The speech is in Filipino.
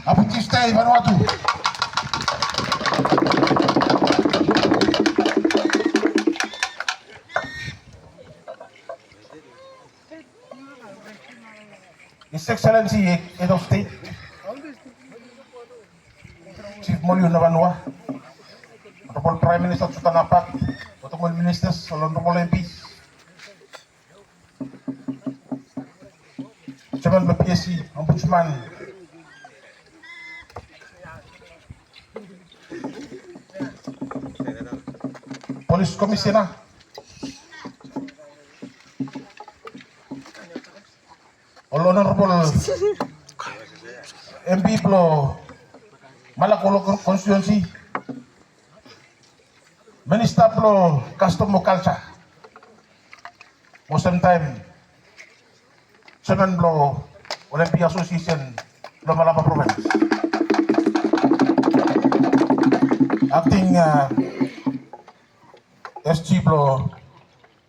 Aputista y Vanuatu. His Excellency, Head of State, Chief Molyo Navanua, Honorable Prime Minister Sutanapak, Honorable Ministers, Honorable MPs, Chairman of PSC, Ombudsman, Police Commissioner, All Honorable MP Plo Malakolo Constituency, Minister Plo Custom Culture, most of the time, Chairman Plo Olympic Association, Plo Malaba Province, Acting SG Plo